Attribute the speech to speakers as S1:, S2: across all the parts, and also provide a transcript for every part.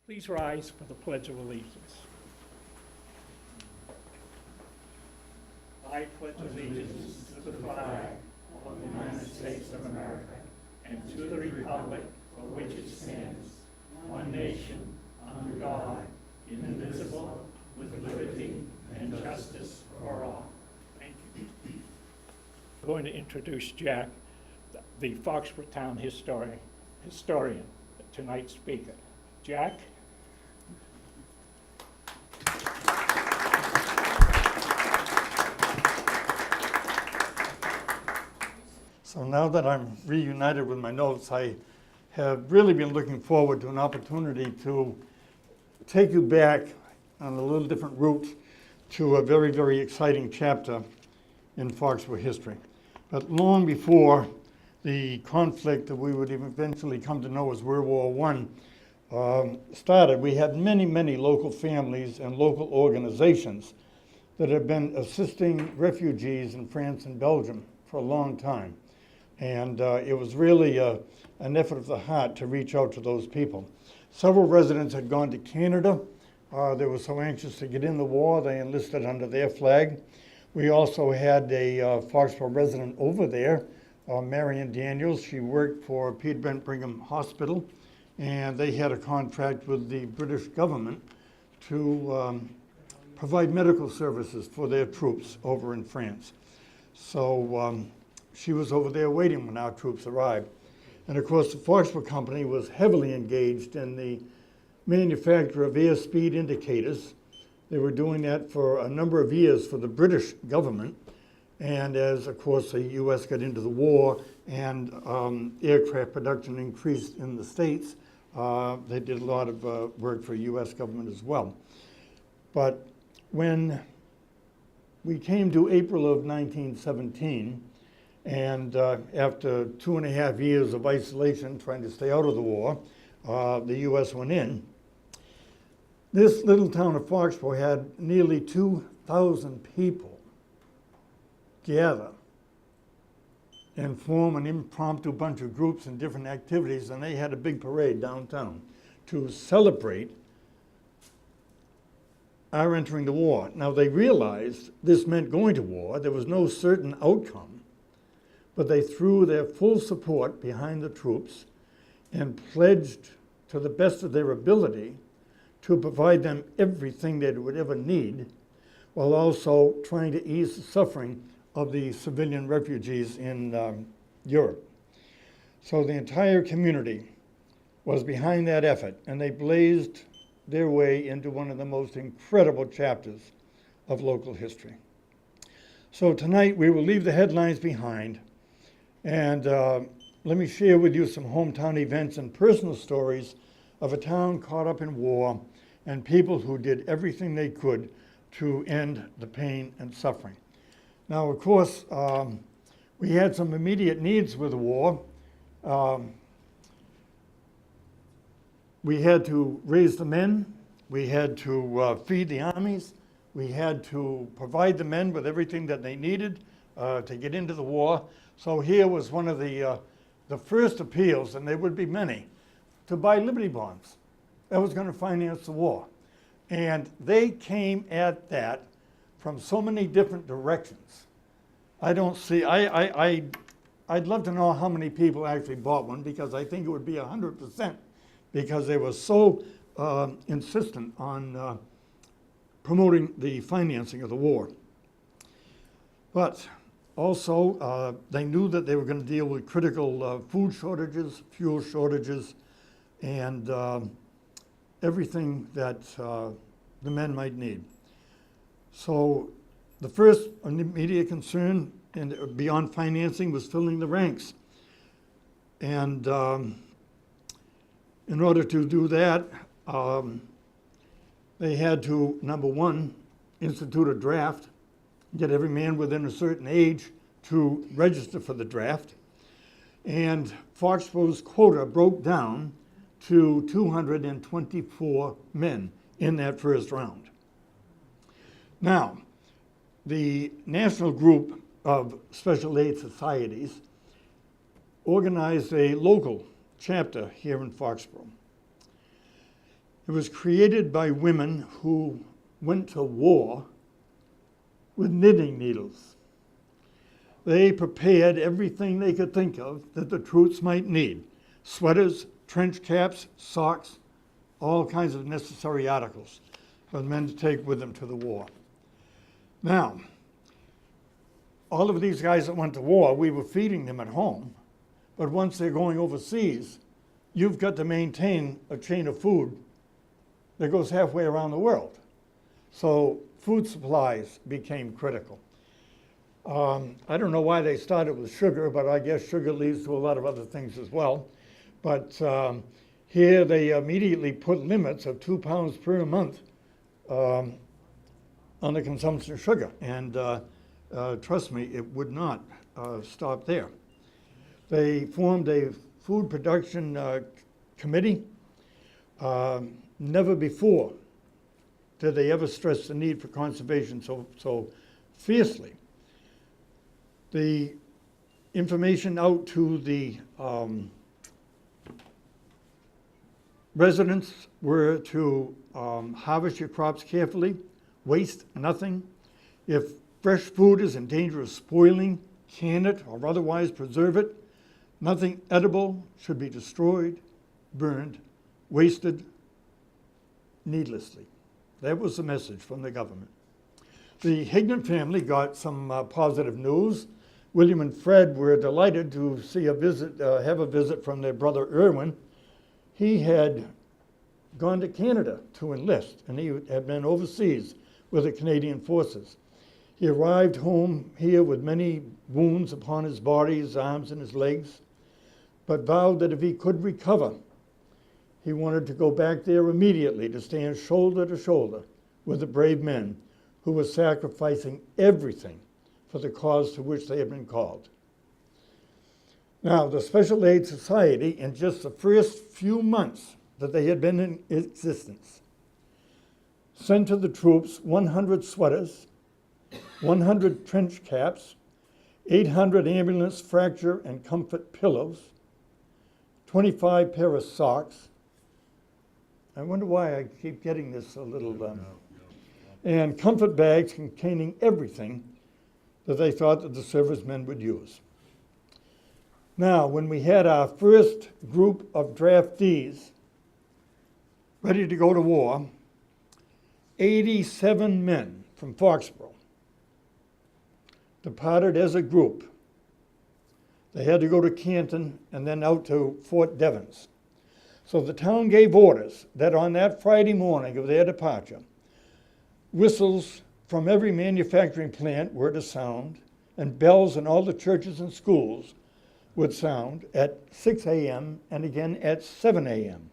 S1: Please rise for the Pledge of Allegiance. I pledge allegiance to the flag of the United States of America and to the republic for which it stands, one nation, under God, indivisible, with liberty and justice for all. Thank you. I'm going to introduce Jack, the Foxborough Town historian, tonight's speaker. Jack?
S2: So now that I'm reunited with my notes, I have really been looking forward to an opportunity to take you back on a little different route to a very, very exciting chapter in Foxborough history. But long before the conflict that we would eventually come to know as World War I started, we had many, many local families and local organizations that have been assisting refugees in France and Belgium for a long time. And it was really an effort of the heart to reach out to those people. Several residents had gone to Canada. They were so anxious to get in the war, they enlisted under their flag. We also had a Foxborough resident over there, Marian Daniels. She worked for Peter Brent Brigham Hospital, and they had a contract with the British government to provide medical services for their troops over in France. So she was over there waiting when our troops arrived. And of course, the Foxborough Company was heavily engaged in the manufacture of airspeed indicators. They were doing that for a number of years for the British government. And as, of course, the U.S. got into the war and aircraft production increased in the States, they did a lot of work for U.S. government as well. But when we came to April of 1917, and after 2.5 years of isolation, trying to stay out of the war, the U.S. went in. This little town of Foxborough had nearly 2,000 people gather and form an impromptu bunch of groups and different activities, and they had a big parade downtown to celebrate our entering the war. Now, they realized this meant going to war. There was no certain outcome. But they threw their full support behind the troops and pledged to the best of their ability to provide them everything they would ever need, while also trying to ease the suffering of the civilian refugees in Europe. So the entire community was behind that effort, and they blazed their way into one of the most incredible chapters of local history. So tonight we will leave the headlines behind, and let me share with you some hometown events and personal stories of a town caught up in war and people who did everything they could to end the pain and suffering. Now, of course, we had some immediate needs with the war. We had to raise the men. We had to feed the armies. We had to provide the men with everything that they needed to get into the war. So here was one of the first appeals, and there would be many, to buy Liberty bonds. That was going to finance the war. And they came at that from so many different directions. I'd love to know how many people actually bought one, because I think it would be 100%, because they were so insistent on promoting the financing of the war. But also, they knew that they were going to deal with critical food shortages, fuel shortages, and everything that the men might need. So the first immediate concern, and beyond financing, was filling the ranks. And in order to do that, they had to, number one, institute a draft, get every man within a certain age to register for the draft. And Foxborough's quota broke down to 224 men in that first round. Now, the National Group of Special Aid Societies organized a local chapter here in Foxborough. It was created by women who went to war with knitting needles. They prepared everything they could think of that the troops might need: sweaters, trench caps, socks, all kinds of necessary articles for the men to take with them to the war. Now, all of these guys that went to war, we were feeding them at home, but once they're going overseas, you've got to maintain a chain of food that goes halfway around the world. So food supplies became critical. I don't know why they started with sugar, but I guess sugar leads to a lot of other things as well. But here they immediately put limits of 2 pounds per month on the consumption of sugar. And trust me, it would not stop there. They formed a food production committee. Never before did they ever stress the need for conservation so fiercely. The information out to the residents were to harvest your crops carefully, waste nothing. If fresh food is in danger of spoiling, can it or otherwise preserve it. Nothing edible should be destroyed, burned, wasted needlessly. That was the message from the government. The Higdon family got some positive news. William and Fred were delighted to see have a visit from their brother Irwin. He had gone to Canada to enlist, and he had been overseas with the Canadian forces. He arrived home here with many wounds upon his body, his arms and his legs, but vowed that if he could recover, he wanted to go back there immediately to stand shoulder to shoulder with the brave men who were sacrificing everything for the cause to which they had been called. Now, the Special Aid Society, in just the first few months that they had been in existence, sent to the troops 100 sweaters, 100 trench caps, 800 ambulance fracture and comfort pillows, 25 pair of socks. I wonder why I keep getting this a little, and comfort bags containing everything that they thought that the servicemen would use. Now, when we had our first group of draftees ready to go to war, 87 men from Foxborough departed as a group. They had to go to Canton and then out to Fort Devens. So the town gave orders that on that Friday morning of their departure, whistles from every manufacturing plant were to sound, and bells in all the churches and schools would sound at 6 a.m. and again at 7 a.m.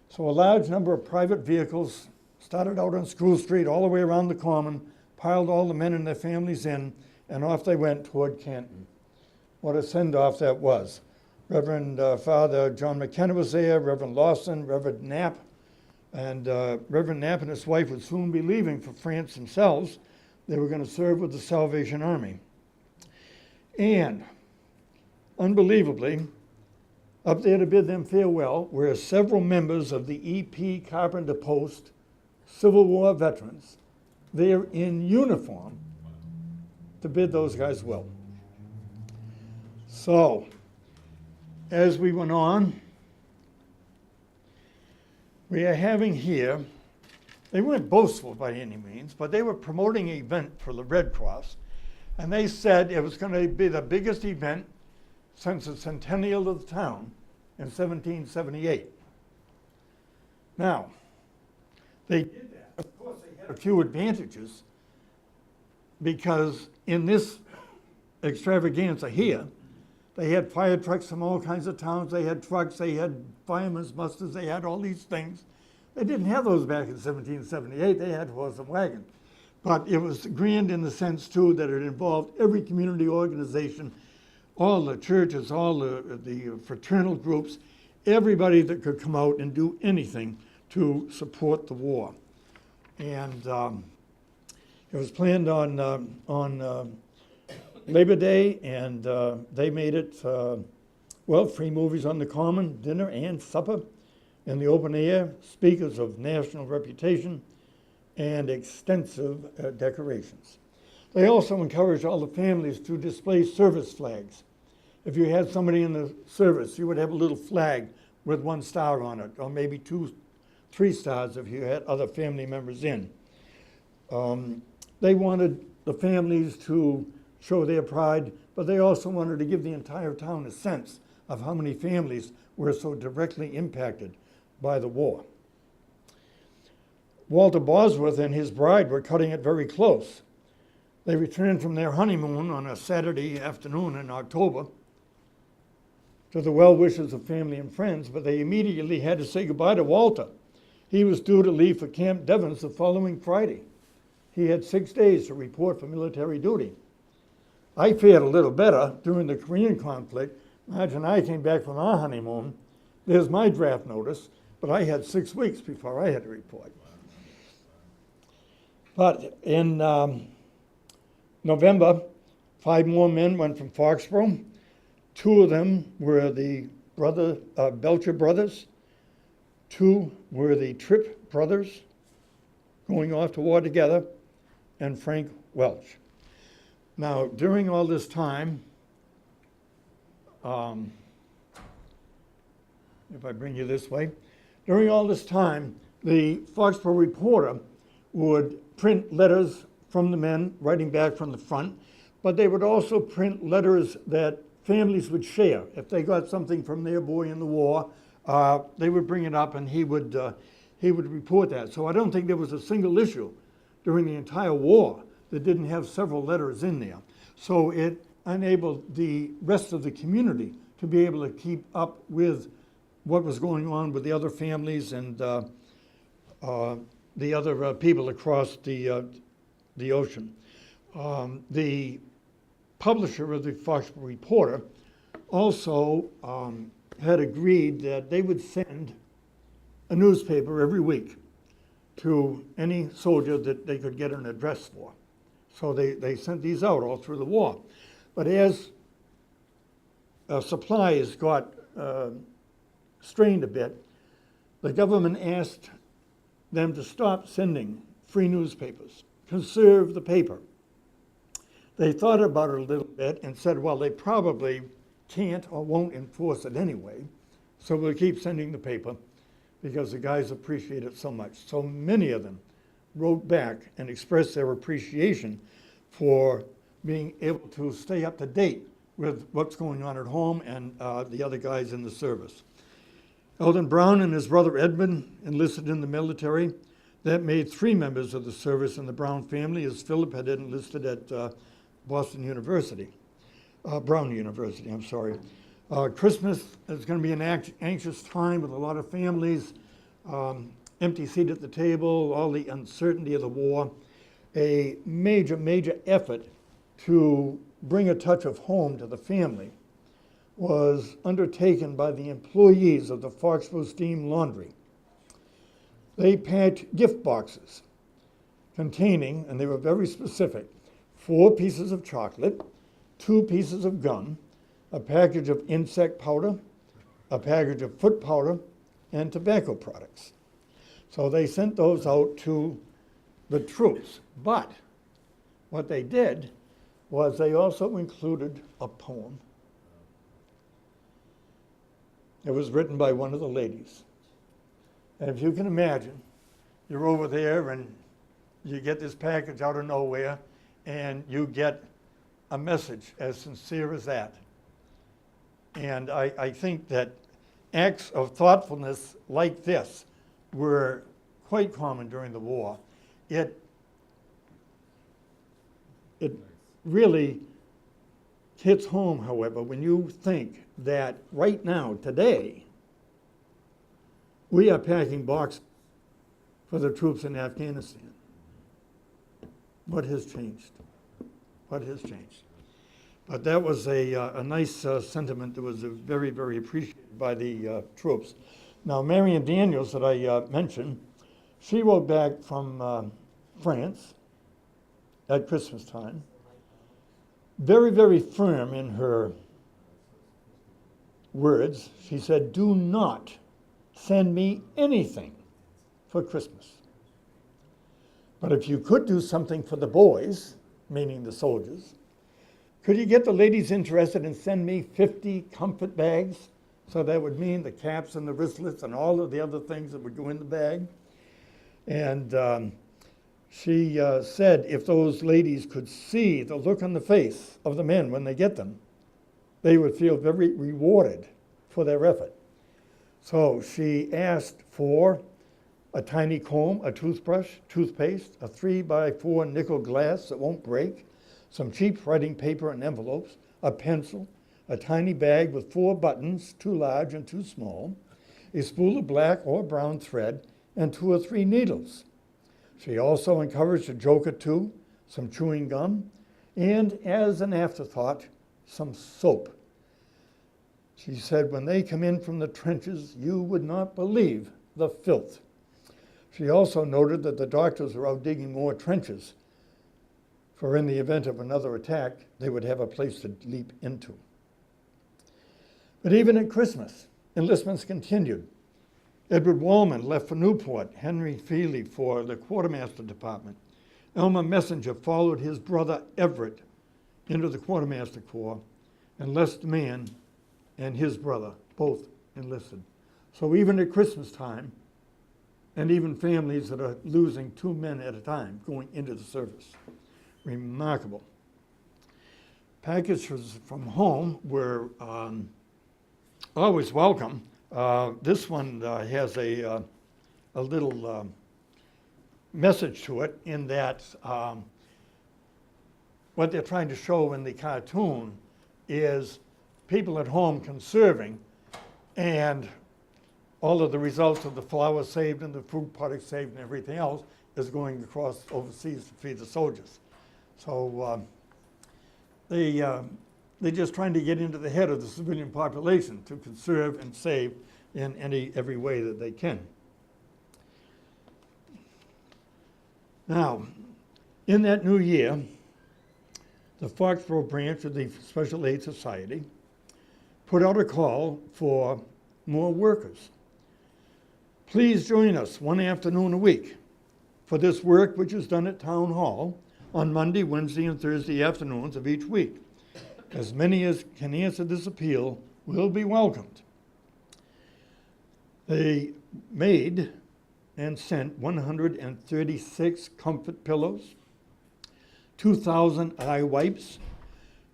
S2: So a large number of private vehicles started out on School Street all the way around the Common, piled all the men and their families in, and off they went toward Canton. What a send-off that was. Reverend Father John McKenna was there, Reverend Lawson, Reverend Knapp, and Reverend Knapp and his wife would soon be leaving for France themselves. They were going to serve with the Salvation Army. And, unbelievably, up there to bid them farewell were several members of the E.P. Carpenter Post Civil War veterans. They're in uniform to bid those guys well. So, as we went on, we are having here, they weren't boastful by any means, but they were promoting an event for the Red Cross, and they said it was going to be the biggest event since the centennial of the town in 1778. Now, they did that. Of course, they had a few advantages, because in this extravaganza here, they had fire trucks from all kinds of towns. They had trucks, they had firemen's musters, they had all these things. They didn't have those back in 1778. They had horse and wagon. But it was grand in the sense, too, that it involved every community organization, all the churches, all the fraternal groups, everybody that could come out and do anything to support the war. And it was planned on Labor Day, and they made it, well, free movies on the Common, dinner and supper. in the open air, speakers of national reputation, and extensive decorations. They also encouraged all the families to display service flags. If you had somebody in the service, you would have a little flag with 1 star on it, or maybe 2, 3 stars if you had other family members in. They wanted the families to show their pride, but they also wanted to give the entire town a sense of how many families were so directly impacted by the war. Walter Bosworth and his bride were cutting it very close. They returned from their honeymoon on a Saturday afternoon in October to the well wishes of family and friends, but they immediately had to say goodbye to Walter. He was due to leave for Camp Devens the following Friday. He had 6 days to report for military duty. I fared a little better during the Korean conflict. Marge and I came back from our honeymoon. There's my draft notice, but I had 6 weeks before I had to report. But in November, 5 more men went from Foxborough. 2 of them were the Belcher brothers. 2 were the Tripp brothers, going off to war together, and Frank Welch. Now, during all this time, if I bring you this way, during all this time, the Foxborough Reporter would print letters from the men writing back from the front, but they would also print letters that families would share. If they got something from their boy in the war, they would bring it up and he would report that. So I don't think there was a single issue during the entire war that didn't have several letters in there. So it enabled the rest of the community to be able to keep up with what was going on with the other families and the other people across the ocean. The publisher of the Foxborough Reporter also had agreed that they would send a newspaper every week to any soldier that they could get an address for. So they sent these out all through the war. But as supplies got strained a bit, the government asked them to stop sending free newspapers, conserve the paper. They thought about it a little bit and said, well, they probably can't or won't enforce it anyway, so we'll keep sending the paper because the guys appreciate it so much. So many of them wrote back and expressed their appreciation for being able to stay up to date with what's going on at home and the other guys in the service. Eldon Brown and his brother Edmund enlisted in the military. That made 3 members of the service in the Brown family, as Philip had enlisted at Brown University, I'm sorry. Christmas is going to be an anxious time with a lot of families, empty seat at the table, all the uncertainty of the war. A major, major effort to bring a touch of home to the family was undertaken by the employees of the Foxborough Steam Laundry. They packed gift boxes containing, and they were very specific, 4 pieces of chocolate, 2 pieces of gum, a package of insect powder, a package of foot powder, and tobacco products. So they sent those out to the troops. But what they did was they also included a poem. It was written by one of the ladies. And if you can imagine, you're over there and you get this package out of nowhere and you get a message as sincere as that. And I think that acts of thoughtfulness like this were quite common during the war. It really hits home, however, when you think that right now, today, we are packing boxes for the troops in Afghanistan. What has changed? What has changed? But that was a nice sentiment that was very, very appreciated by the troops. Now, Marian Daniels, that I mentioned, she wrote back from France at Christmas time, very, very firm in her words. She said, do not send me anything for Christmas. But if you could do something for the boys, meaning the soldiers, could you get the ladies interested and send me 50 comfort bags? So that would mean the caps and the wristlets and all of the other things that would go in the bag. And she said if those ladies could see the look on the face of the men when they get them, they would feel very rewarded for their effort. So she asked for a tiny comb, a toothbrush, toothpaste, a 3x4 nickel glass that won't break, some cheap writing paper and envelopes, a pencil, a tiny bag with 4 buttons, 2 large and 2 small, a spool of black or brown thread, and 2 or 3 needles. She also encouraged a joke or two, some chewing gum, and as an afterthought, some soap. She said, when they come in from the trenches, you would not believe the filth. She also noted that the doctors are out digging more trenches, for in the event of another attack, they would have a place to leap into. But even at Christmas, enlistments continued. Edward Wallman left for Newport, Henry Feely for the quartermaster department. Elmer Messenger followed his brother Everett into the quartermaster corps, and Lester Mann and his brother both enlisted. So even at Christmas time, and even families that are losing 2 men at a time going into the service. Remarkable. Packages from home were always welcome. This one has a little message to it in that what they're trying to show in the cartoon is people at home conserving, and all of the results of the flour saved and the food products saved and everything else is going across overseas to feed the soldiers. So they're just trying to get into the head of the civilian population to conserve and save in every way that they can. Now, in that new year, the Foxborough branch of the Special Aid Society put out a call for more workers. Please join us one afternoon a week for this work, which is done at Town Hall on Monday, Wednesday, and Thursday afternoons of each week. As many as can answer this appeal will be welcomed. They made and sent 136 comfort pillows, 2,000 eye wipes,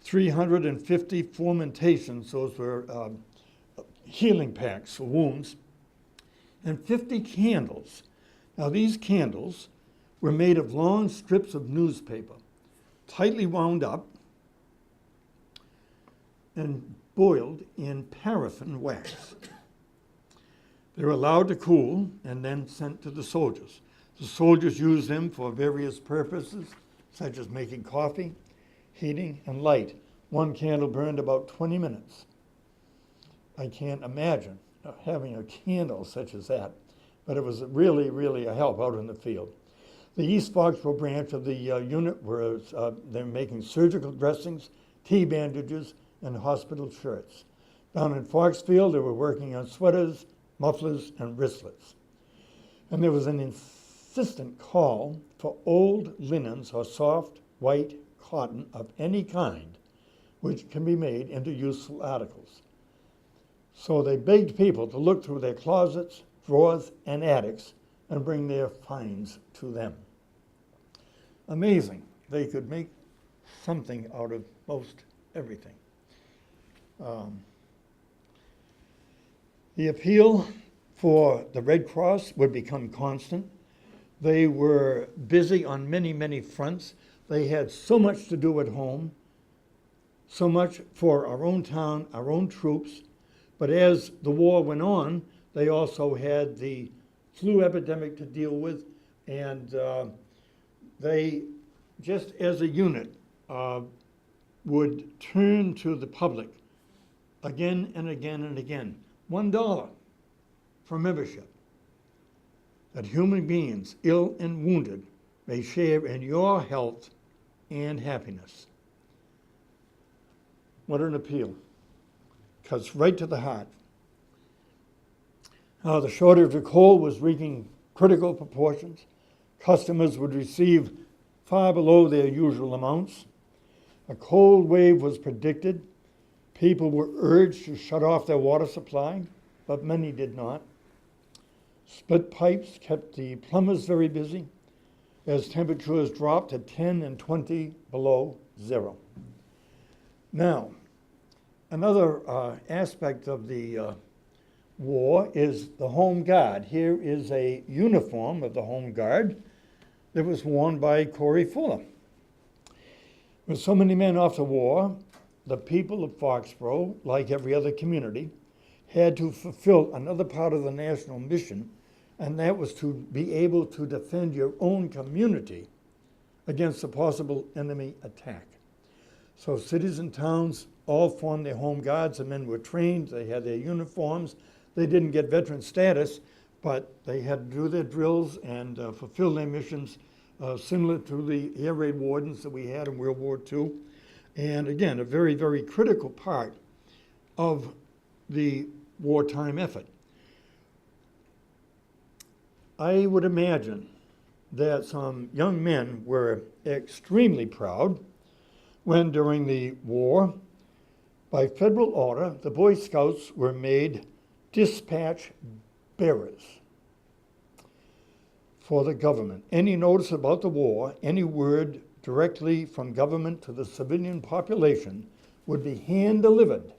S2: 350 fomentations, those were healing packs for wounds, and 50 candles. Now these candles were made of long strips of newspaper, tightly wound up and boiled in paraffin wax. They were allowed to cool and then sent to the soldiers. The soldiers used them for various purposes, such as making coffee, heating, and light. One candle burned about 20 minutes. I can't imagine having a candle such as that, but it was really, really a help out in the field. The East Foxborough branch of the unit was they're making surgical dressings, tea bandages, and hospital shirts. Down in Foxfield, they were working on sweaters, mufflers, and wristlets. And there was an insistent call for old linens or soft white cotton of any kind, which can be made into useful articles. So they begged people to look through their closets, drawers, and attics and bring their finds to them. Amazing. They could make something out of most everything. The appeal for the Red Cross would become constant. They were busy on many, many fronts. They had so much to do at home, so much for our own town, our own troops. But as the war went on, they also had the flu epidemic to deal with, and they, just as a unit, would turn to the public again and again and again. $1 for membership, that human beings, ill and wounded, may share in your health and happiness. What an appeal. Cuts right to the heart. The shortage of coal was reaching critical proportions. Customers would receive far below their usual amounts. A cold wave was predicted. People were urged to shut off their water supply, but many did not. Split pipes kept the plumbers very busy as temperatures dropped to 10 and 20 below zero. Now, another aspect of the war is the Home Guard. Here is a uniform of the Home Guard that was worn by Corey Fuller. With so many men off the war, the people of Foxborough, like every other community, had to fulfill another part of the national mission, and that was to be able to defend your own community against a possible enemy attack. So cities and towns all formed their home guards. The men were trained, they had their uniforms. They didn't get veteran status, but they had to do their drills and fulfill their missions similar to the air raid wardens that we had in World War II. And again, a very, very critical part of the wartime effort. I would imagine that some young men were extremely proud when, during the war, by federal order, the Boy Scouts were made dispatch bearers for the government. Any notice about the war, any word directly from government to the civilian population would be hand-delivered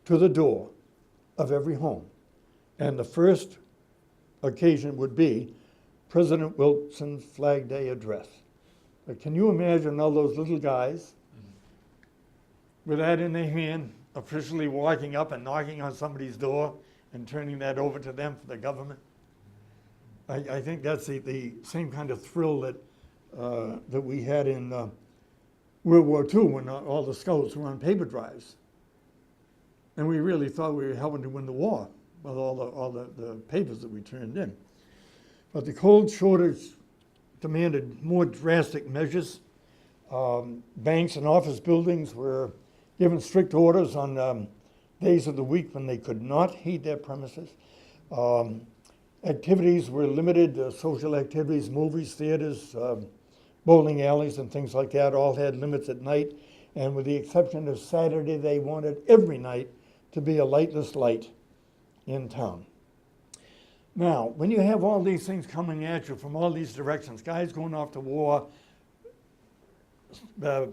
S2: to the door of every home. And the first occasion would be President Wilson's Flag Day address. But can you imagine all those little guys with that in their hand, officially walking up and knocking on somebody's door and turning that over to them for the government? I think that's the same kind of thrill that we had in World War II when all the scouts were on paper drives. And we really thought we were helping to win the war with all the papers that we turned in. But the coal shortage demanded more drastic measures. Banks and office buildings were given strict orders on days of the week when they could not heat their premises. Activities were limited, social activities, movies, theaters, bowling alleys and things like that all had limits at night. And with the exception of Saturday, they wanted every night to be a lightless light in town. Now, when you have all these things coming at you from all these directions, guys going off to war,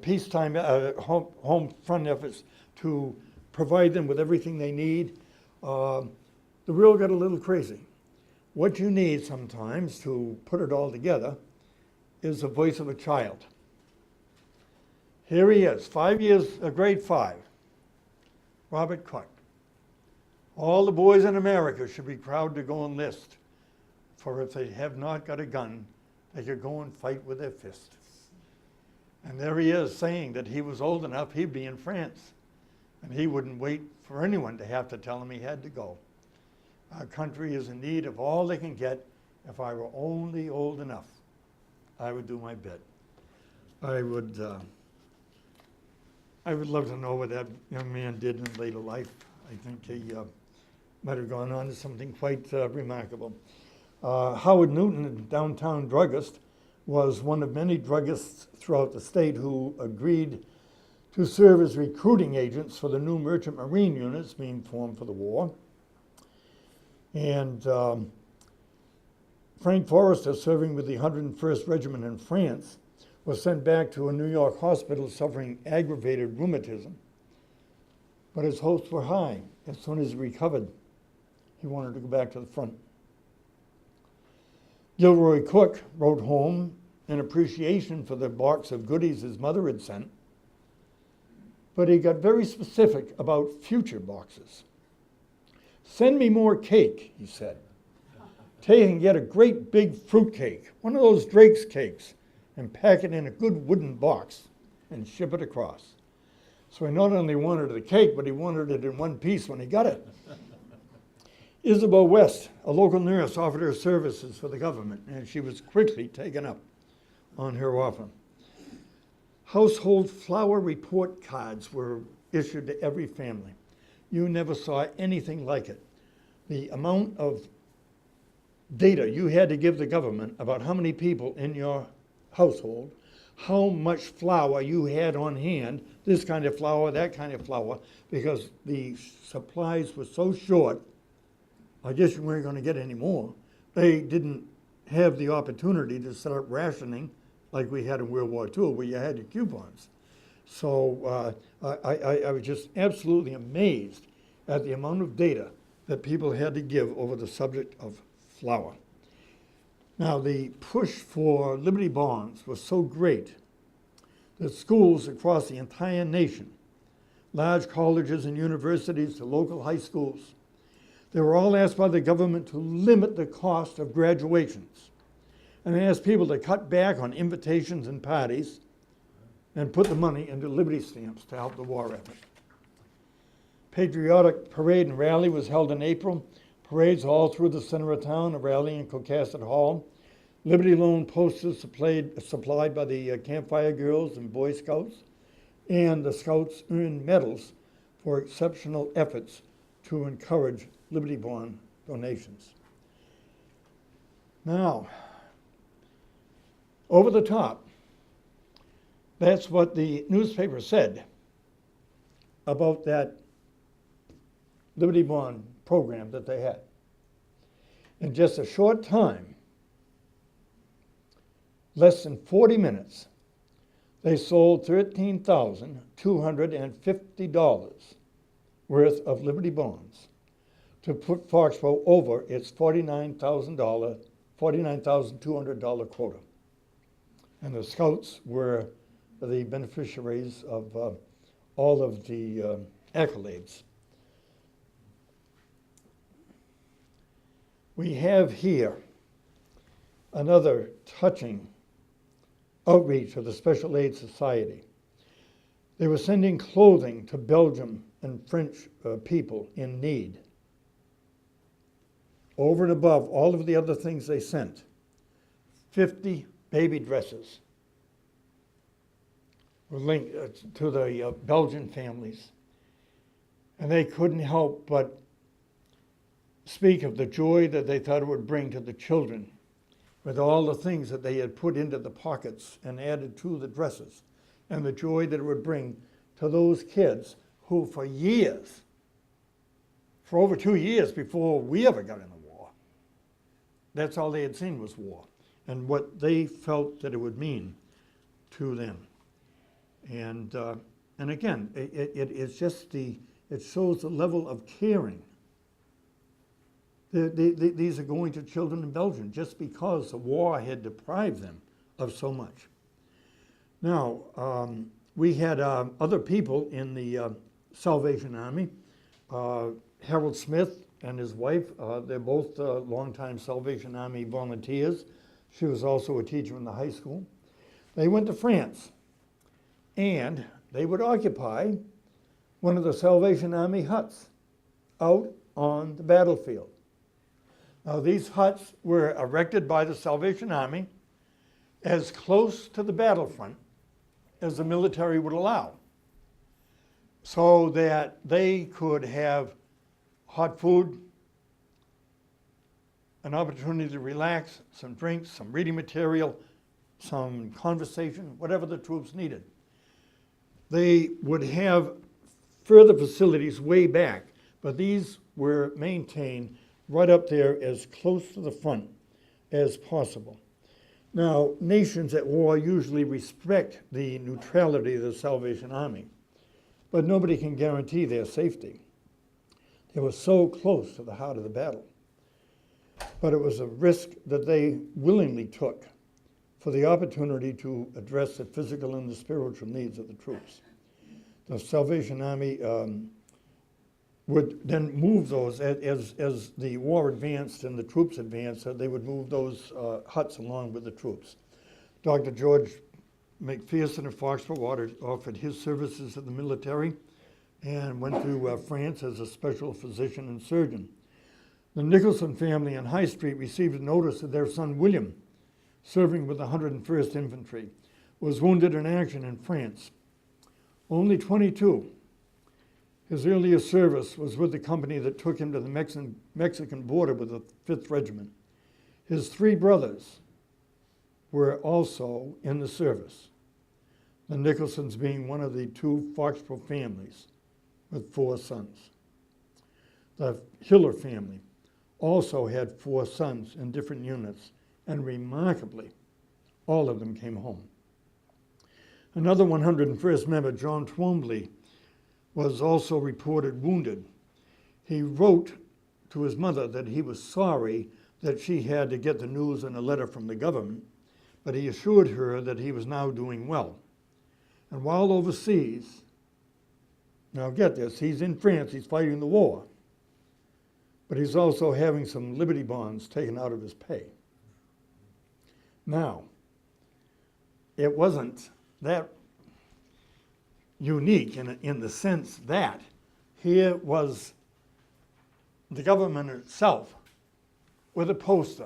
S2: peacetime home front efforts to provide them with everything they need, the world got a little crazy. What you need sometimes to put it all together is the voice of a child. Here he is, grade 5, Robert Cook. All the boys in America should be proud to go enlist, for if they have not got a gun, they could go and fight with their fist. And there he is saying that he was old enough, he'd be in France, and he wouldn't wait for anyone to have to tell him he had to go. Our country is in need of all they can get. If I were only old enough, I would do my bit. I would love to know what that young man did in later life. I think he might have gone on to something quite remarkable. Howard Newton, a downtown druggist, was one of many druggists throughout the state who agreed to serve as recruiting agents for the new merchant marine units being formed for the war. And Frank Forrester, serving with the 101st Regiment in France, was sent back to a New York hospital suffering aggravated rheumatism. But his hopes were high. As soon as he recovered, he wanted to go back to the front. Gilroy Cook wrote home in appreciation for the box of goodies his mother had sent, but he got very specific about future boxes. "Send me more cake," he said. "Take and get a great big fruit cake, one of those Drake's cakes, and pack it in a good wooden box and ship it across." So he not only wanted the cake, but he wanted it in one piece when he got it. Isabel West, a local nurse, offered her services for the government, and she was quickly taken up on her offer. Household flower report cards were issued to every family. You never saw anything like it. the amount of data you had to give the government about how many people in your household, how much flour you had on hand, this kind of flour, that kind of flour, because the supplies were so short, I guess you weren't going to get any more. They didn't have the opportunity to set up rationing like we had in World War II, where you had your coupons. So I was just absolutely amazed at the amount of data that people had to give over the subject of flour. Now, the push for Liberty Bonds was so great that schools across the entire nation, large colleges and universities to local high schools, they were all asked by the government to limit the cost of graduations. And they asked people to cut back on invitations and parties and put the money into Liberty stamps to help the war effort. Patriotic parade and rally was held in April. Parades all through the center of town, a rally in Cohasset Hall. Liberty Loan posters supplied by the Campfire Girls and Boy Scouts. And the Scouts earned medals for exceptional efforts to encourage Liberty Bond donations. Now, over the top, that's what the newspaper said about that Liberty Bond program that they had. In just a short time, less than 40 minutes, they sold $13,250 worth of Liberty Bonds to put Foxborough over its $49,200 quota. And the Scouts were the beneficiaries of all of the accolades. We have here another touching outreach of the Special Aid Society. They were sending clothing to Belgium and French people in need. Over and above all of the other things they sent, 50 baby dresses were linked to the Belgian families. And they couldn't help but speak of the joy that they thought it would bring to the children with all the things that they had put into the pockets and added to the dresses, and the joy that it would bring to those kids who for years, for over 2 years before we ever got in the war, that's all they had seen was war, and what they felt that it would mean to them. And again, it's just it shows the level of caring. These are going to children in Belgium just because the war had deprived them of so much. Now, we had other people in the Salvation Army. Harold Smith and his wife, they're both longtime Salvation Army volunteers. She was also a teacher in the high school. They went to France, and they would occupy one of the Salvation Army huts out on the battlefield. Now, these huts were erected by the Salvation Army as close to the battlefront as the military would allow, so that they could have hot food, an opportunity to relax, some drinks, some reading material, some conversation, whatever the troops needed. They would have further facilities way back, but these were maintained right up there as close to the front as possible. Now, nations at war usually respect the neutrality of the Salvation Army, but nobody can guarantee their safety. They were so close to the heart of the battle. But it was a risk that they willingly took for the opportunity to address the physical and the spiritual needs of the troops. The Salvation Army would then move those as the war advanced and the troops advanced, they would move those huts along with the troops. Dr. George McPherson of Foxborough offered his services to the military and went to France as a special physician and surgeon. The Nicholson family on High Street received a notice that their son William, serving with the 101st Infantry, was wounded in action in France. Only 22. His earliest service was with the company that took him to the Mexican border with the 5th Regiment. His 3 brothers were also in the service, the Nicholsons being one of the 2 Foxborough families with 4 sons. The Hiller family also had 4 sons in different units, and remarkably, all of them came home. Another 101st member, John Twombly, was also reported wounded. He wrote to his mother that he was sorry that she had to get the news in a letter from the government, but he assured her that he was now doing well. And while overseas, now get this, he's in France, he's fighting the war, but he's also having some Liberty bonds taken out of his pay. Now, it wasn't that unique in the sense that here was the government itself with a poster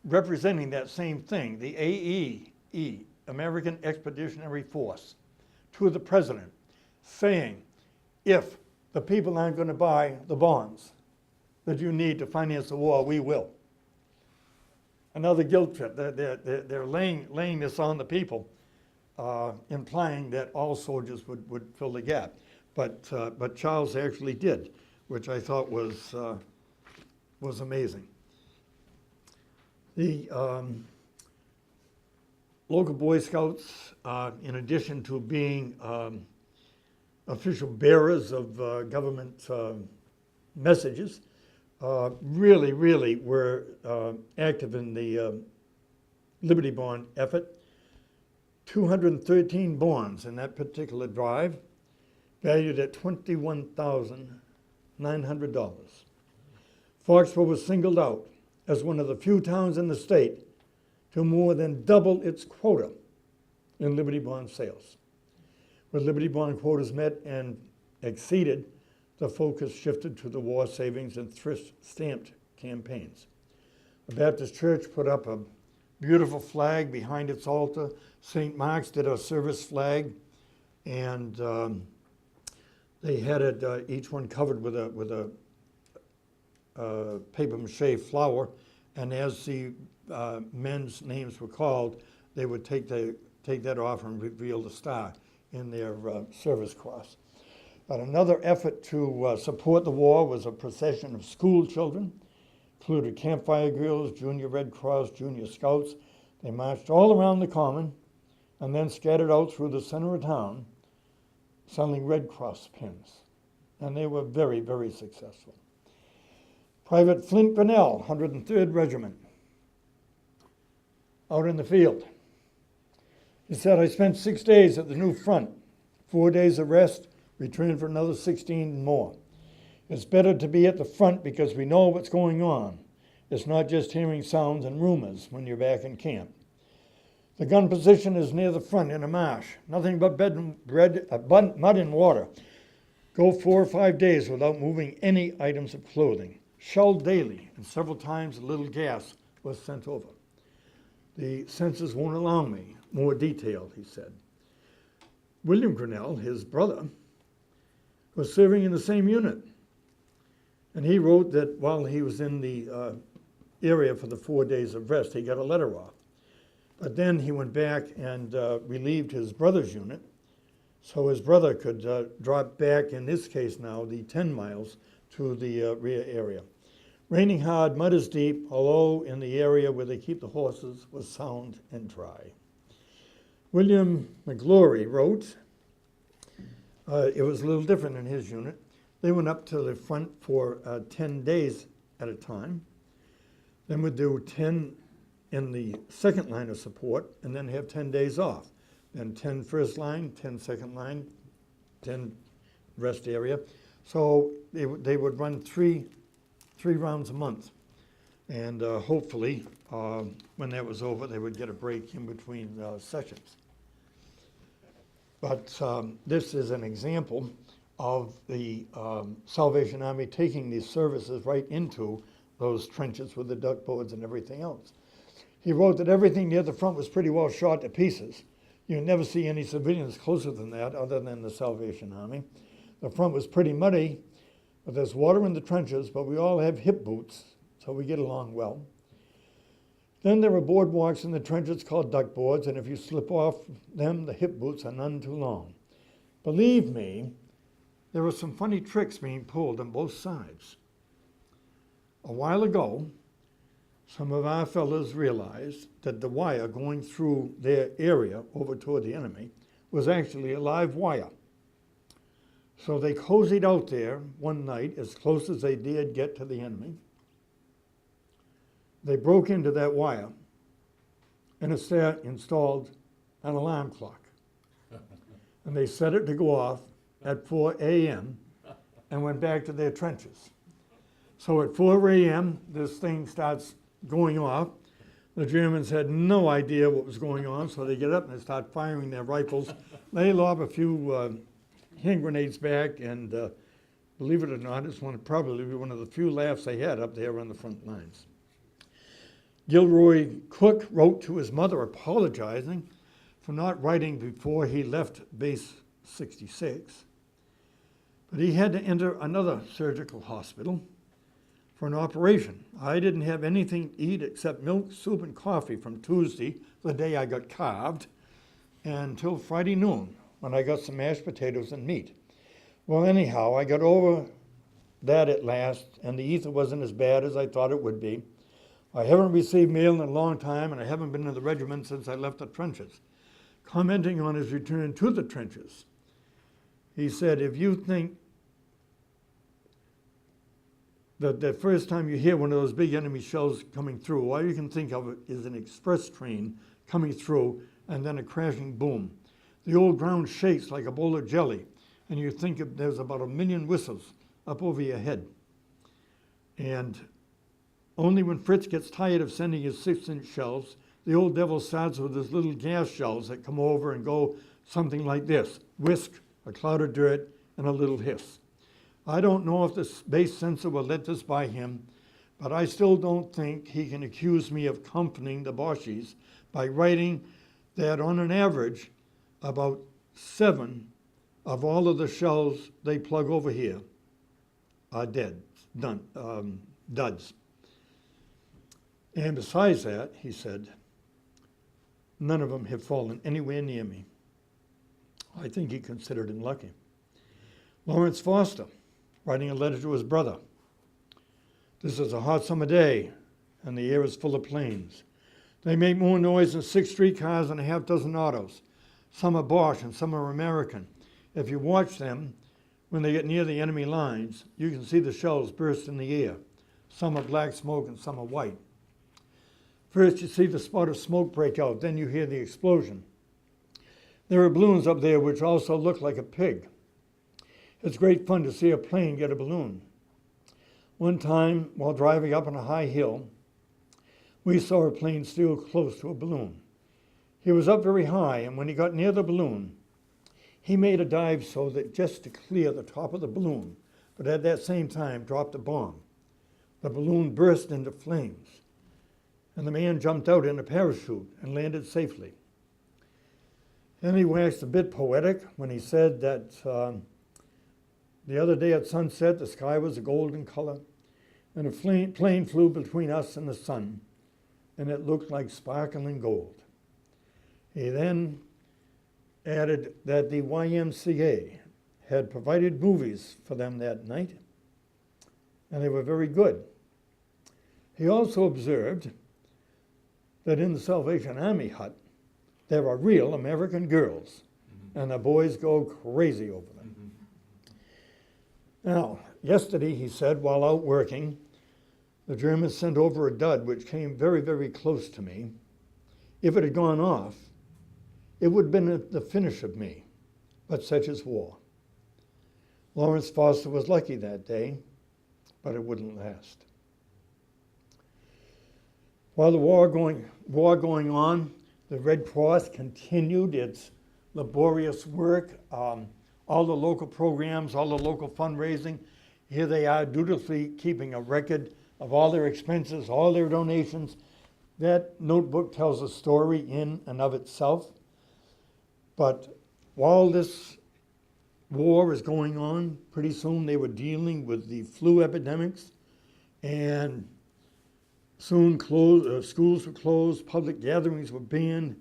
S2: representing that same thing, the AEE, American Expeditionary Force, to the president, saying, if the people aren't going to buy the bonds that you need to finance the war, we will. Another guilt trip. They're laying this on the people, implying that all soldiers would fill the gap. But Charles actually did, which I thought was amazing. The local Boy Scouts, in addition to being official bearers of government messages, really were active in the Liberty Bond effort. 213 bonds in that particular drive, valued at $21,900. Foxborough was singled out as one of the few towns in the state to more than double its quota in Liberty Bond sales. With Liberty Bond quotas met and exceeded, the focus shifted to the war savings and thrift-stamped campaigns. The Baptist Church put up a beautiful flag behind its altar. St. Mark's did a service flag, and they had it each one covered with a paper mache flower, and as the men's names were called, they would take that off and reveal the star in their service cross. But another effort to support the war was a procession of school children, included campfire girls, Junior Red Cross, Junior Scouts. They marched all around the common and then scattered out through the center of town selling Red Cross pins. And they were very, very successful. Private Flint Burnell, 103rd Regiment, out in the field. He said, I spent 6 days at the new front, 4 days of rest, returned for another 16 more. It's better to be at the front because we know what's going on. It's not just hearing sounds and rumors when you're back in camp. The gun position is near the front in a marsh. Nothing but mud and water. Go 4 or 5 days without moving any items of clothing. Shelled daily, and several times a little gas was sent over. The census won't allow me more detail, he said. William Grinnell, his brother, was serving in the same unit. And he wrote that while he was in the area for the 4 days of rest, he got a letter off. But then he went back and relieved his brother's unit, so his brother could drop back, in this case now, the 10 miles to the rear area. Raining hard, mud is deep, although in the area where they keep the horses was sound and dry. William McGlory wrote, it was a little different in his unit. They went up to the front for 10 days at a time, then would do 10 in the second line of support, and then have 10 days off. Then 10 first line, 10 second line, 10 rest area. So they would run three rounds a month. And hopefully, when that was over, they would get a break in between sessions. But this is an example of the Salvation Army taking these services right into those trenches with the duck boards and everything else. He wrote that everything near the front was pretty well shot to pieces. You never see any civilians closer than that other than the Salvation Army. The front was pretty muddy, but there's water in the trenches, but we all have hip boots, so we get along well. Then there are boardwalks in the trenches called duck boards, and if you slip off them, the hip boots are none too long. Believe me, there were some funny tricks being pulled on both sides. A while ago, some of our fellows realized that the wire going through their area over toward the enemy was actually a live wire. So they cozied out there one night as close as they dared get to the enemy. They broke into that wire and installed an alarm clock. And they set it to go off at 4 a.m. and went back to their trenches. So at 4 a.m., this thing starts going off. The Germans had no idea what was going on, so they get up and they start firing their rifles. They lob a few hand grenades back, and believe it or not, it's probably one of the few laughs they had up there on the front lines. Gilroy Cook wrote to his mother apologizing for not writing before he left base 66. But he had to enter another surgical hospital for an operation. I didn't have anything to eat except milk, soup, and coffee from Tuesday, the day I got carved, until Friday noon, when I got some mashed potatoes and meat. Well, anyhow, I got over that at last, and the ether wasn't as bad as I thought it would be. I haven't received mail in a long time, and I haven't been in the regiment since I left the trenches. Commenting on his return to the trenches, he said, if you think that the first time you hear one of those big enemy shells coming through, all you can think of it is an express train coming through and then a crashing boom. The old ground shakes like a bowl of jelly, and you think there's about 1 million whistles up over your head. And only when Fritz gets tired of sending his 6-inch shells, the old devil starts with his little gas shells that come over and go something like this: whisk, a cloud of dirt, and a little hiss. I don't know if the base censor will let this by him, but I still don't think he can accuse me of comforting the Boches by writing that on an average, about 7 of all of the shells they plug over here are duds. And besides that, he said, none of them have fallen anywhere near me. I think he considered him lucky. Lawrence Foster, writing a letter to his brother. This is a hot summer day, and the air is full of planes. They make more noise than 6 streetcars and a half dozen autos. Some are Bosch and some are American. If you watch them, when they get near the enemy lines, you can see the shells burst in the air. Some are black smoke and some are white. First, you see the spot of smoke break out, then you hear the explosion. There are balloons up there which also look like a pig. It's great fun to see a plane get a balloon. One time, while driving up on a high hill, we saw a plane steal close to a balloon. He was up very high, and when he got near the balloon, he made a dive so that just to clear the top of the balloon, but at that same time dropped a bomb. The balloon burst into flames, and the man jumped out in a parachute and landed safely. Then he waxed a bit poetic when he said that the other day at sunset, the sky was a golden color, and a plane flew between us and the sun, and it looked like sparkling gold. He then added that the YMCA had provided movies for them that night, and they were very good. He also observed that in the Salvation Army hut, there are real American girls, and the boys go crazy over them. Now, yesterday, he said, while out working, the Germans sent over a dud which came very, very close to me. If it had gone off, it would have been the finish of me, but such is war. Lawrence Foster was lucky that day, but it wouldn't last. While the war going on, the Red Cross continued its laborious work. All the local programs, all the local fundraising, here they are dutifully keeping a record of all their expenses, all their donations. That notebook tells a story in and of itself. But while this war is going on. Pretty soon they were dealing with the flu epidemics, and soon schools were closed, public gatherings were banned,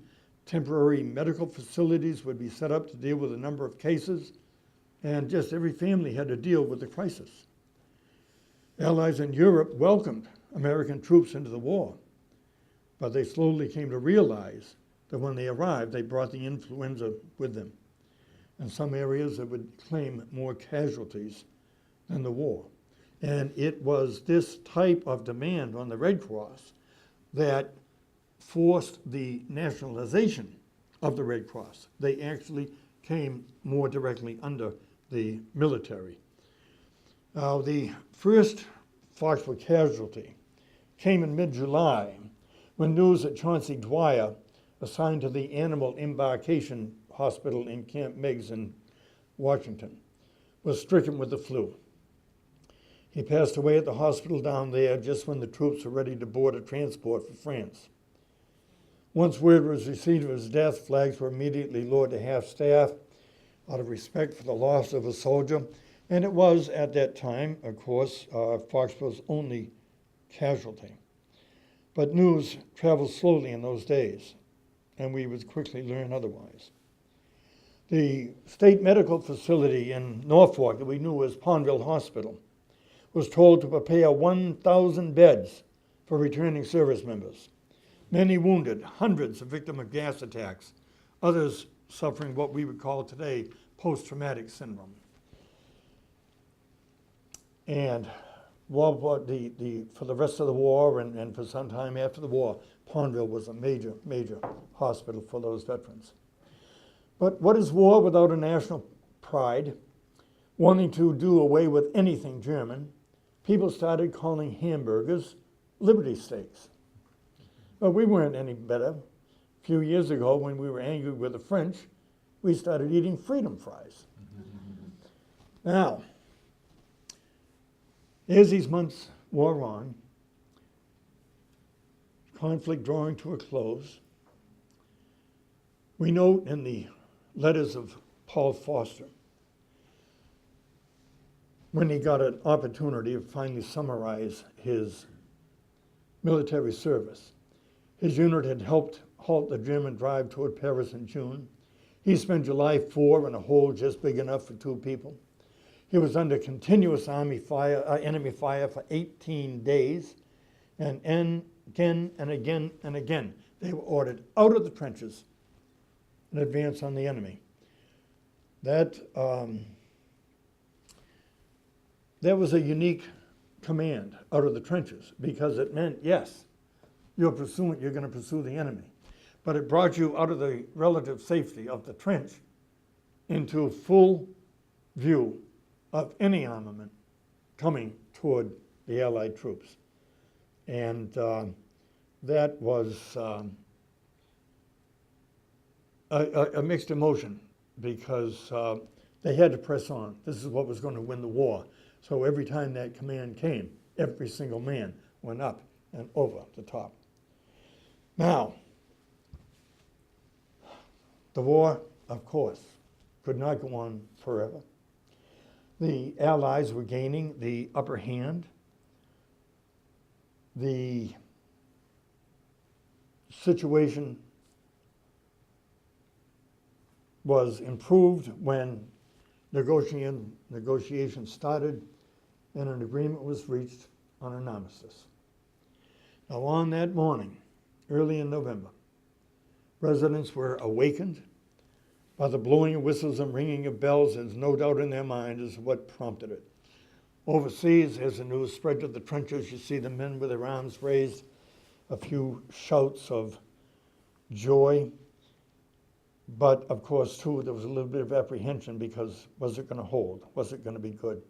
S2: temporary medical facilities would be set up to deal with a number of cases, and just every family had to deal with the crisis. Allies in Europe welcomed American troops into the war, but they slowly came to realize that when they arrived, they brought the influenza with them. In some areas, it would claim more casualties than the war. And it was this type of demand on the Red Cross that forced the nationalization of the Red Cross. They actually came more directly under the military. Now, the first Foxborough casualty came in mid-July when news that Chauncey Dwyer, assigned to the Animal Embarkation Hospital in Camp Meigs in Washington, was stricken with the flu. He passed away at the hospital down there just when the troops were ready to board a transport for France. Once word was received of his death, flags were immediately lowered to half-staff out of respect for the loss of a soldier. And it was, at that time, of course, Foxborough's only casualty. But news traveled slowly in those days, and we would quickly learn otherwise. The state medical facility in Norfolk that we knew as Pondville Hospital was told to prepare 1,000 beds for returning service members. Many wounded, hundreds of victims of gas attacks, others suffering what we would call today post-traumatic syndrome. And for the rest of the war and for some time after the war, Pondville was a major, major hospital for those veterans. But what is war without a national pride? Wanting to do away with anything German, people started calling hamburgers Liberty Steaks. But we weren't any better. A few years ago, when we were angry with the French, we started eating freedom fries. Now, as these months wore on, conflict drawing to a close, we note in the letters of Paul Foster, when he got an opportunity to finally summarize his military service. His unit had helped halt the German drive toward Paris in June. He spent July 4 in a hole just big enough for 2 people. He was under continuous enemy fire for 18 days, and again and again and again, they were ordered out of the trenches and advance on the enemy. That was a unique command, out of the trenches, because it meant, yes, you're going to pursue the enemy, but it brought you out of the relative safety of the trench into full view of any armament coming toward the Allied troops. And that was a mixed emotion, because they had to press on. This is what was going to win the war. So every time that command came, every single man went up and over the top. Now, the war, of course, could not go on forever. The Allies were gaining the upper hand. The situation was improved when negotiations started and an agreement was reached on an armistice. Now, on that morning, early in November, residents were awakened by the blowing of whistles and ringing of bells. There's no doubt in their mind as to what prompted it. Overseas, as the news spread to the trenches, you see the men with their arms raised, a few shouts of joy. But of course, too, there was a little bit of apprehension, because was it going to hold? Was it going to be good?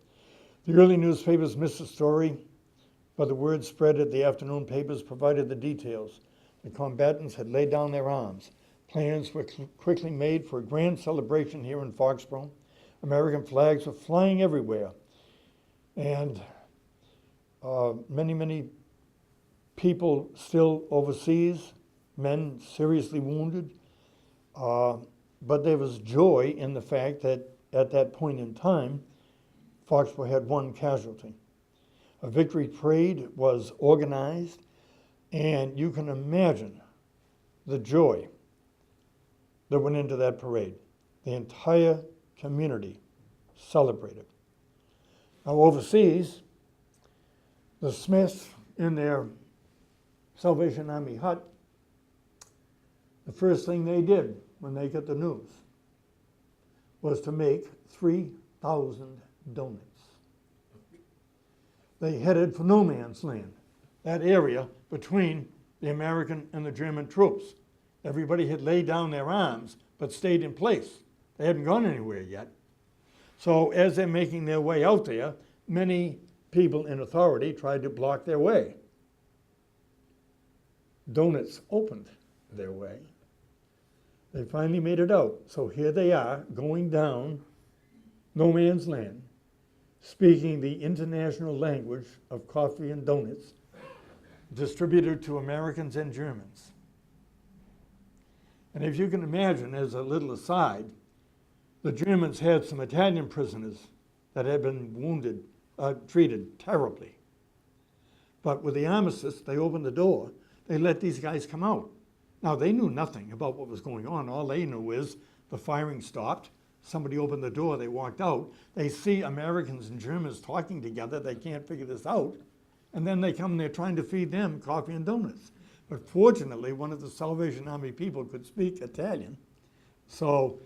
S2: The early newspapers missed the story, but the word spread at the afternoon papers provided the details. The combatants had laid down their arms. Plans were quickly made for a grand celebration here in Foxborough. American flags were flying everywhere. And many, many people still overseas, men seriously wounded. But there was joy in the fact that at that point in time, Foxborough had one casualty. A victory parade was organized, and you can imagine the joy that went into that parade. The entire community celebrated. Now overseas, the Smiths in their Salvation Army hut, the first thing they did when they got the news was to make 3,000 donuts. They headed for no man's land, that area between the American and the German troops. Everybody had laid down their arms but stayed in place. They hadn't gone anywhere yet. So as they're making their way out there, many people in authority tried to block their way. Donuts opened their way. They finally made it out. So here they are, going down no man's land, speaking the international language of coffee and donuts, distributed to Americans and Germans. And if you can imagine, as a little aside, the Germans had some Italian prisoners that had been wounded, treated terribly. But with the Armistice, they opened the door. They let these guys come out. Now, they knew nothing about what was going on. All they knew is the firing stopped. Somebody opened the door. They walked out. They see Americans and Germans talking together. They can't figure this out. And then they come and they're trying to feed them coffee and donuts. But fortunately, one of the Salvation Army people could speak Italian. So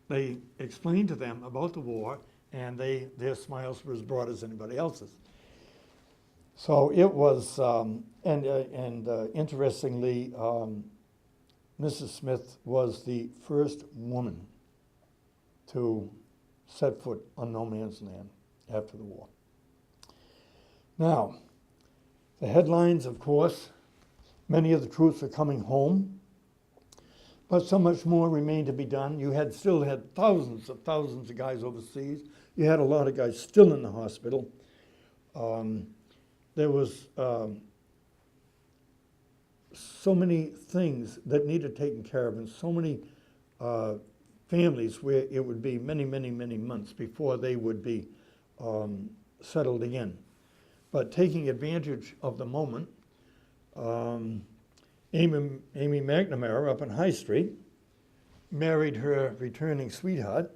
S2: they explained to them about the war, and their smiles were as broad as anybody else's. So it was, interestingly, Mrs. Smith was the first woman to set foot on no man's land after the war. Now, the headlines, of course, many of the troops are coming home, but so much more remained to be done. You still had thousands of guys overseas. You had a lot of guys still in the hospital. There was so many things that needed taken care of, and so many families where it would be many, many, many months before they would be settled again. But taking advantage of the moment, Amy McNamara up on High Street married her returning sweetheart,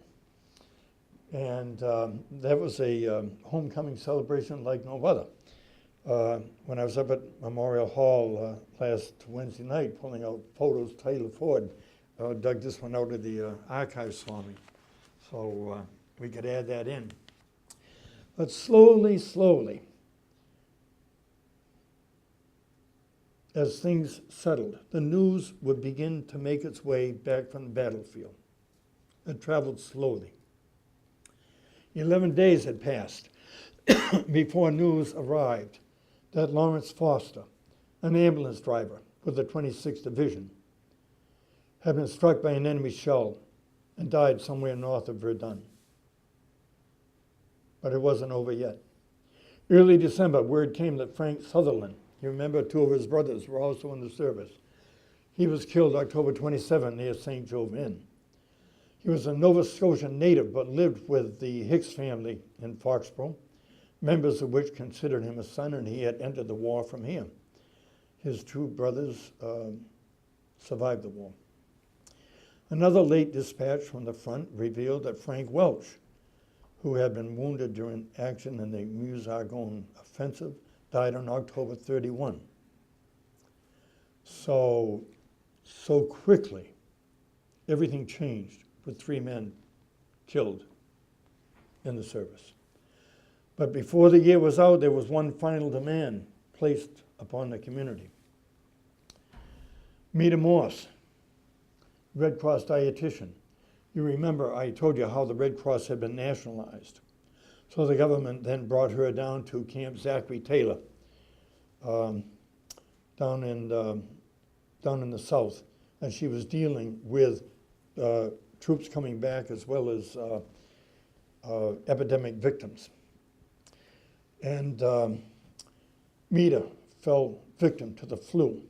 S2: and that was a homecoming celebration like no other. When I was up at Memorial Hall last Wednesday night pulling out photos, Taylor Ford dug this one out of the archives for me, so we could add that in. But slowly, as things settled, the news would begin to make its way back from the battlefield. It traveled slowly. 11 days had passed before news arrived that Lawrence Foster, an ambulance driver with the 26th Division, had been struck by an enemy shell and died somewhere north of Verdun. But it wasn't over yet. Early December, word came that Frank Sutherland, you remember, two of his brothers were also in the service. He was killed October 27 near St. Jove Inn. He was a Nova Scotia native but lived with the Hicks family in Foxborough, members of which considered him a son, and he had entered the war from here. His two brothers survived the war. Another late dispatch from the front revealed that Frank Welch, who had been wounded during action in the Meuse-Argonne offensive, died on October 31. So quickly, everything changed with 3 men killed in the service. But before the year was out, there was one final demand placed upon the community. Meta Morse, Red Cross dietitian. You remember I told you how the Red Cross had been nationalized. So the government then brought her down to Camp Zachary Taylor, down in the south, and she was dealing with troops coming back as well as epidemic victims. And Meta fell victim to the flu,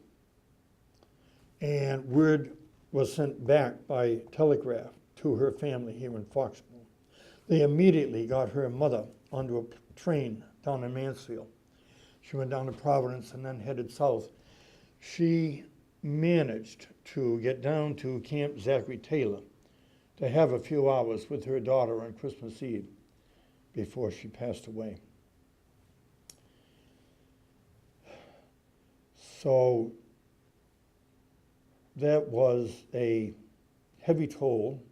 S2: and word was sent back by telegraph to her family here in Foxborough. They immediately got her mother onto a train down in Mansfield. She went down to Providence and then headed south. She managed to get down to Camp Zachary Taylor to have a few hours with her daughter on Christmas Eve before she passed away. So that was a heavy toll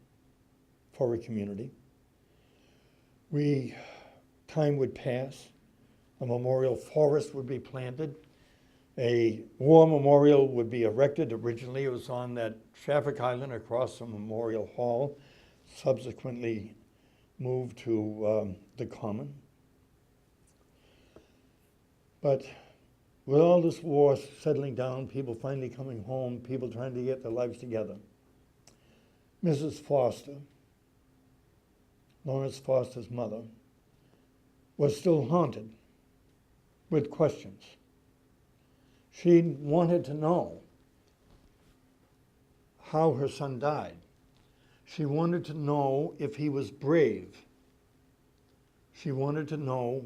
S2: for a community. Time would pass, a memorial forest would be planted, a war memorial would be erected. Originally it was on that traffic island across from Memorial Hall, subsequently moved to the Common. But with all this war settling down, people finally coming home, people trying to get their lives together, Mrs. Foster, Lawrence Foster's mother, was still haunted with questions. She wanted to know how her son died. She wanted to know if he was brave. She wanted to know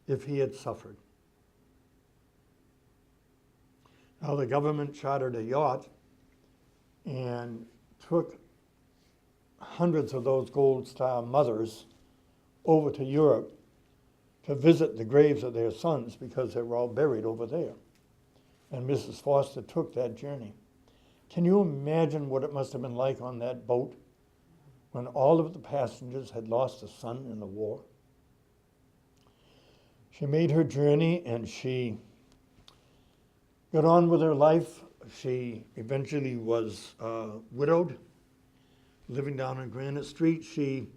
S2: if he had suffered. Now the government chartered a yacht and took hundreds of those Gold Star mothers over to Europe to visit the graves of their sons because they were all buried over there. And Mrs. Foster took that journey. Can you imagine what it must have been like on that boat when all of the passengers had lost a son in the war? She made her journey and she got on with her life. She eventually was widowed, living down on Granite Street. She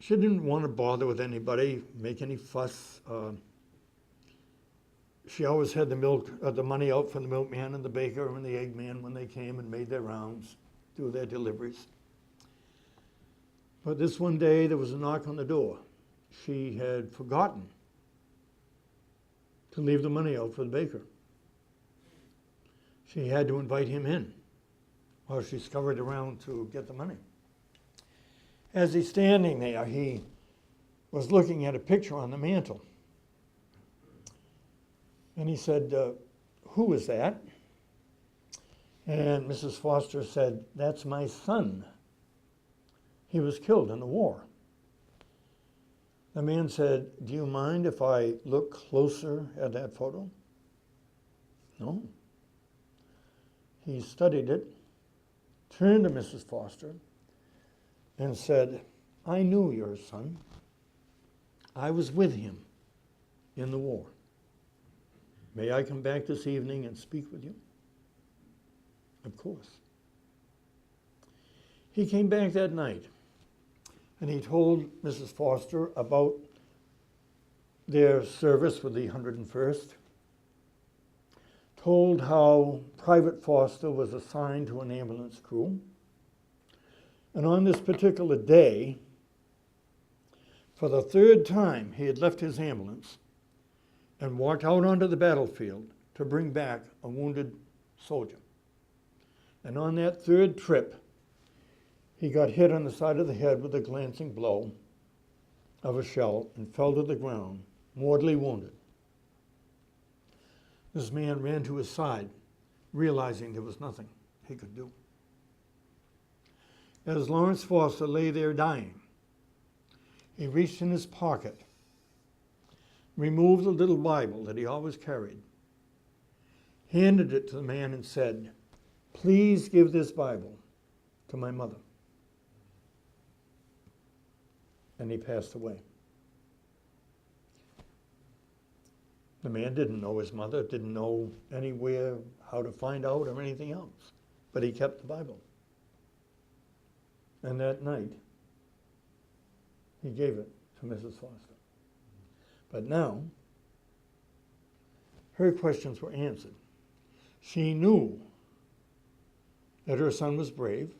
S2: didn't want to bother with anybody, make any fuss. She always had the money out for the milkman and the baker and the eggman when they came and made their rounds, do their deliveries. But this one day there was a knock on the door. She had forgotten to leave the money out for the baker. She had to invite him in while she scurried around to get the money. As he's standing there, he was looking at a picture on the mantle. And he said, who is that? And Mrs. Foster said, that's my son. He was killed in the war. The man said, do you mind if I look closer at that photo? No. He studied it, turned to Mrs. Foster, and said, I knew your son. I was with him in the war. May I come back this evening and speak with you? Of course. He came back that night, and he told Mrs. Foster about their service with the 101st, told how Private Foster was assigned to an ambulance crew. And on this particular day, for the third time, he had left his ambulance and walked out onto the battlefield to bring back a wounded soldier. And on that third trip, he got hit on the side of the head with a glancing blow of a shell and fell to the ground, mortally wounded. This man ran to his side, realizing there was nothing he could do. As Lawrence Foster lay there dying, he reached in his pocket, removed the little Bible that he always carried, handed it to the man and said, please give this Bible to my mother. And he passed away. The man didn't know his mother, didn't know anywhere how to find out or anything else, but he kept the Bible. And that night, he gave it to Mrs. Foster. But now, her questions were answered. She knew that her son was brave.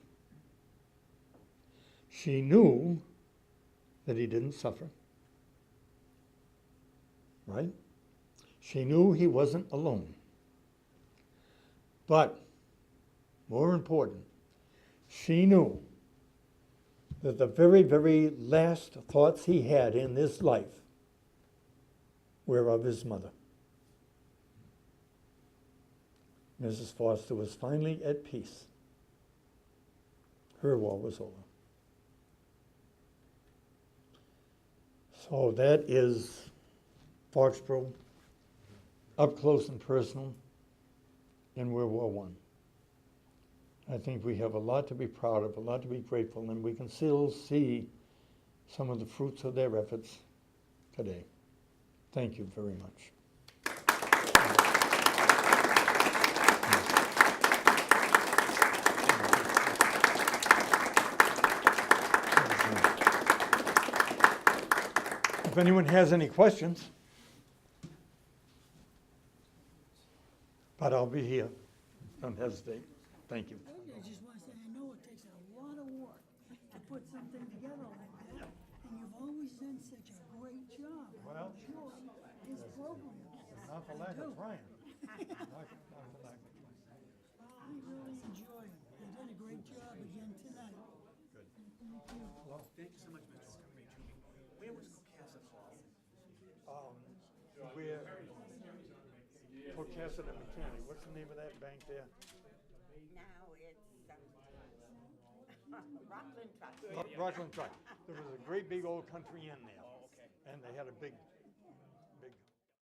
S2: She knew that he didn't suffer. Right? She knew he wasn't alone. But, more important, she knew that the very, very last thoughts he had in this life were of his mother. Mrs. Foster was finally at peace. Her war was over. So that is Foxborough, up close and personal in World War I. I think we have a lot to be proud of, a lot to be grateful, and we can still see some of the fruits of their efforts today. Thank you very much. If anyone has any questions, but I'll be here. Don't hesitate. Thank you.
S3: I just want to say, I know it takes a lot of work to put something together like that, and you've always done such a great job.
S2: Well,
S3: I'm sure his program.
S2: Not for lack of trying. Not for lack of trying.
S3: I really enjoy it. You've done a great job again tonight.
S2: Good.
S3: Thank you.
S4: Thank you so much, Mr. Where was Cohasset Hall?
S2: We're Cohasset and McKinney. What's the name of that bank there?
S5: Now it's Rockland Trust.
S2: Rockland Truck. There was a great big old country inn there.
S4: Oh, okay.
S2: And they had a big